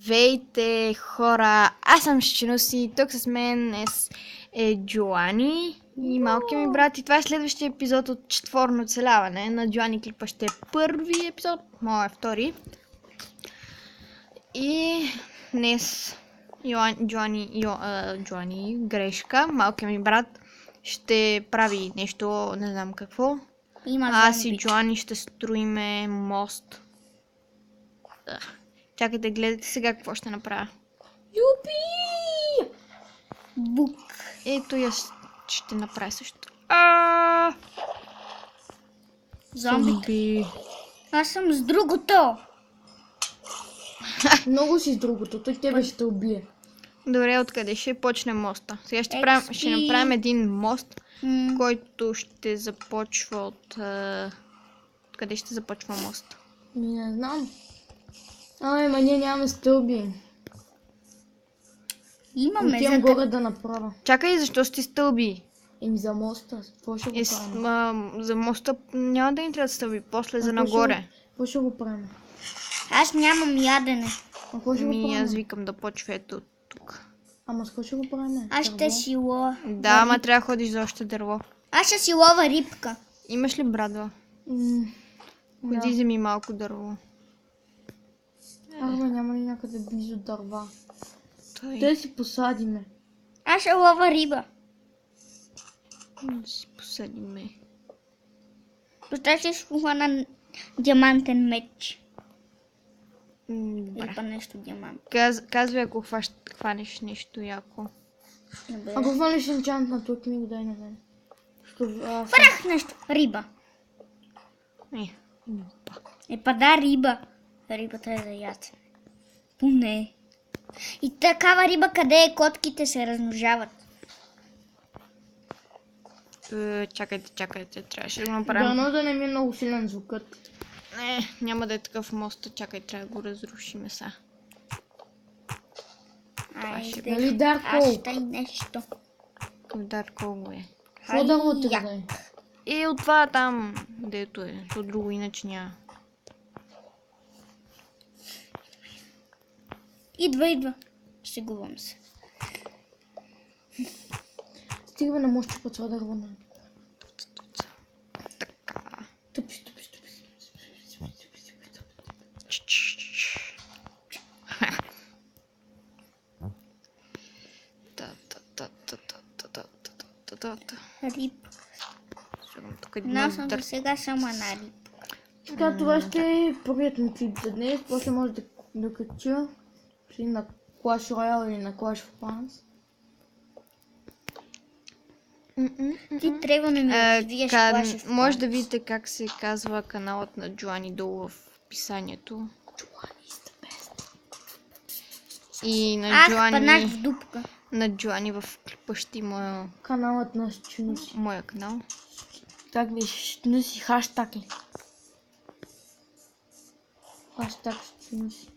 Здравейте, хора! Аз съм Щенуси, тук с мен днес е Джоани и малкият ми брат. И това е следващия епизод от четворно оцеляване. На Джоани клипа ще е първи епизод, моя е втори. И днес Джоани, Грешка, малкият ми брат, ще прави нещо, не знам какво. Аз и Джоани ще строиме мост. Чакайте, гледайте сега какво ще направя. Юпи! Бук. Ето я ще направя също. Зомби. Аз съм с другото. Много си с другото, той тебе ще те убие. Добре, откъде ще почне моста? Сега ще направим един мост, който ще започва от... Откъде ще започва мост? Не знам. Ма ние нямаме стълби. Имаме Отивам горе да направя. Чакай, защо сте стълби? За моста, какво ще го правим? За моста няма да ни трябва стълби, после за нагоре. Какво ще го правим? Аз нямам ядене. Какво ще го правим? Аз викам да почва ето тук. Ама с какво ще го правим? Аз ще си лова. Да, ама трябва да ходиш за още дърво. Аз ще си лова рибка. Имаш ли брадва? Ходи вземи малко дърво. Няма ли някъде близо дърва? Те си посадиме. Аз ще лова риба. Да си посадиме. Просто ще хвана диамантен меч. Добре. Или нещо диамант. Казвай, ако хванеш нещо яко. Ако хванеш енчантната книга, дай на мен. Фрах нещо. Риба. Да, риба. Рибата е за ядене. Поне. И такава риба, къде котките се размножават. Чакайте, трябваше да го направим. Дано да не ми е много силен звукът. Не, няма да е такъв мост, чакай, трябва да го разрушиме сега. Айде, Нали Дарко? аз ще нещо. Дарко го е. Какво да го тръгне? И от това там, дето е, то друго иначе няма. Идва. Шегувам се. Стига не може да това дърво на. Така. Тъпи. Риб. Нас съм за сега само една риб. Така, това ще е първият ми клип за днес. После може да кача на Clash Royale или на Clash of Clans. Ти трябва да ми развиеш Clash of Clans. Може да видите как се казва каналът на Джоани долу в описанието. И на Джоани... в дупка. На Джоани в клипа ще има... Каналът на Щенуси. Моя канал. Как беше? Щенуси хаштаг ли? Хаштаг Щенуси.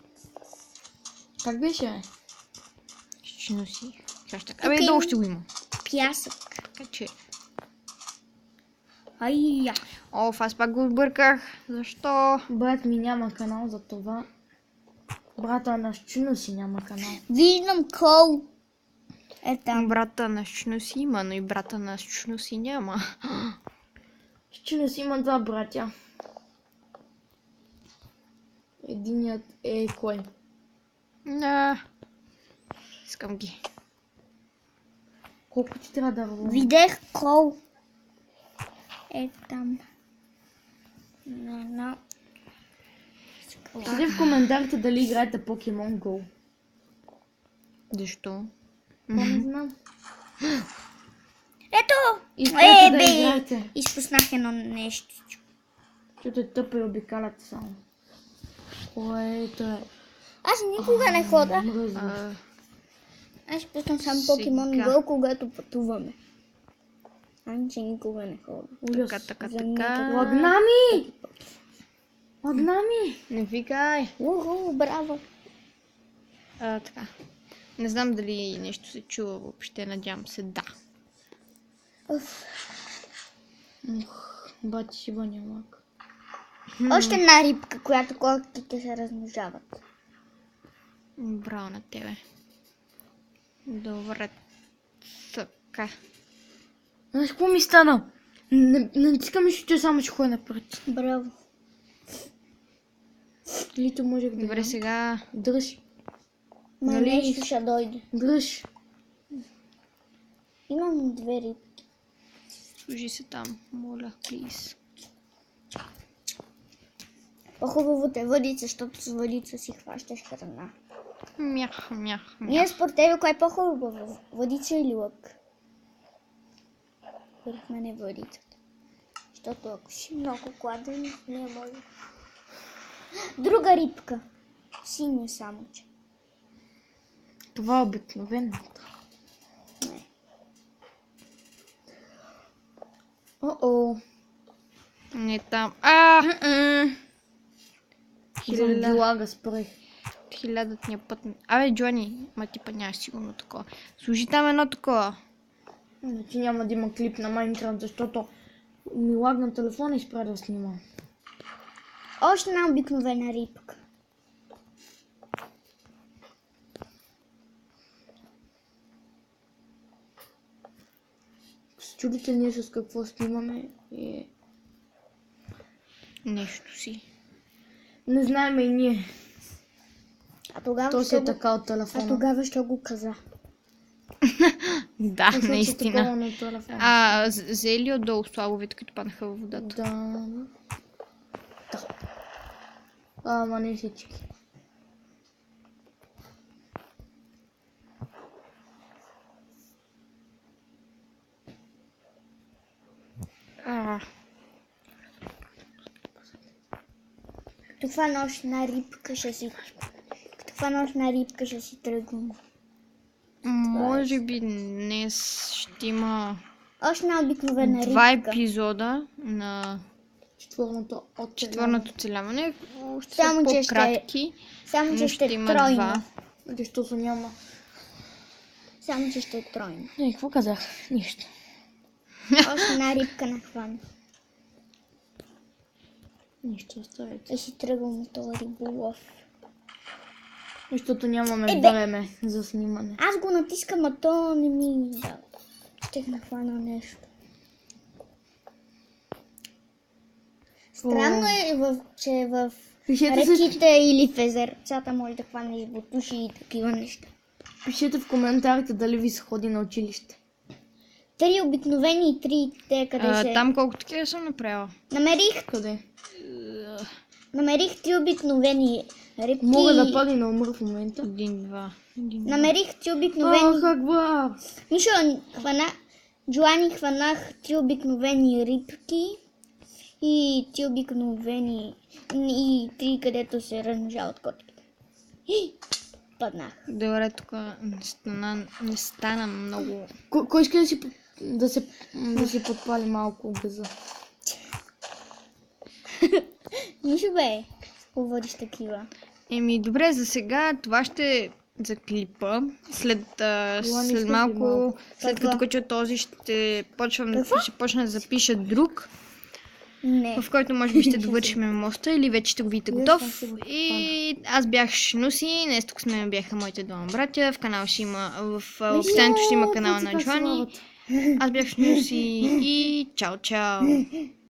Как беше? Щенуси. Хаштаг. Абе, долу ще го има. Пясък. Така че... Айя. Аз пак го сбърках. Защо? Брат ми няма канал за това. Брата на Щенуси няма канал. Виждам кол. Там. Брата на Щенуси има, но и брата на Щенуси няма. Щенуси има два братя. Единият е кой? Искам ги. Колко ти трябва да вълна? Видях кол. Там. Пишете в коментарите дали играете Pokemon Go. Защо? Не знам. Ето! Искате да играете. Изпуснах едно нещо. Чето е тъпо и обикалят само. Което е. Аз никога не хода. Мръзно. Аз пускам само Pokemon Go, когато пътуваме. Че никога не хода. Така. Лагнами! Лагнами! Не викай. Браво! Така. Не знам дали нещо се чува въобще, надявам се да. Бати си банямак. Още една рибка, която котките се размножават. Браво на тебе. Добре. Така. Знаеш какво ми стана? Не натискам нищо, че само ще ходя напред. Браво. Лито може да Добре, сега... дръж. Ма Нали? нещо ще дойде. Дръж. Имам 2 рибки. Служи се там, моля, плиз. По-хубаво те въдица, защото с въдица си хващаш храна. Мях, мях, Ние мях. според тебе, кое е по-хубаво? Въдица или лък? Според мен е въдицата. Защото ако си много гладен, не може. Друга рибка. Синя само, че. Това е обикновено. Не. О-о. Не там. Заради лага спрех. Хилядътния път. Абе, Джони, ма ти па нямаш сигурно такова. Служи там едно такова. Значи няма да има клип на Майнкрафт, защото ми лагна телефона и спря да снима. Още една обикновена рибка. Се чудите ние с какво снимаме и... Нещо си. Не знаем и ние. А тогава То си що е го... така от А телефона. тогава що го каза? Да, Защото си е наистина. такова на телефона. Взе ли отдолу слабовете, като паднаха във водата? Да. Ама не всички. Като фана още една рибка ще си... Като фана още една рибка ще си тръгвам. Може би днес ще има Още една обикновена 2 рибка. епизода на Четвърното от четвърното оцеляване. Ще Само, са че ще- по-кратки. Само, но че ще ще има тройно. два. Защото няма. Само, че ще е тройно. Не, какво казах? Нищо. Още една рибка на хвана. Нищо, оставете. И си тръгвам от този риболов. Защото нямаме Е, бе. време за снимане. Аз го натискам, а то не ми дава. Щех нахвана нещо. Странно е, че в Пишете, реките или в езерцата може да хванеш ботуши и такива неща. пишете в коментарите дали ви се ходи на училище. 3 обикновени и 3 те къде се... Там колко такива съм направила? Къде? Намерих 3 обикновени рибки. Мога да падна и на умра в момента. 1, 2. Намерих 3 обикновени... Акбар! Мишо, Джоани хванах 3 обикновени рибки и 3 обикновени... и 3 където се размножават котките. И паднах. Добре, тук не стана много. Кой иска да си подпали малко газа? Мишо бе, говориш такива. Добре, за сега това ще за клипа. След изкъсни малко, малко. след като кача този, ще почна да запиша друг, Не. в който може би ще довършим моста или вече ще го видите готов. съм сигурна. И аз бях Шнуси, днес тук с мен бяха моите двама братя. В канала ще има, в описанието ще има канала на Джоани. Аз бях Шнуси и чао, чао!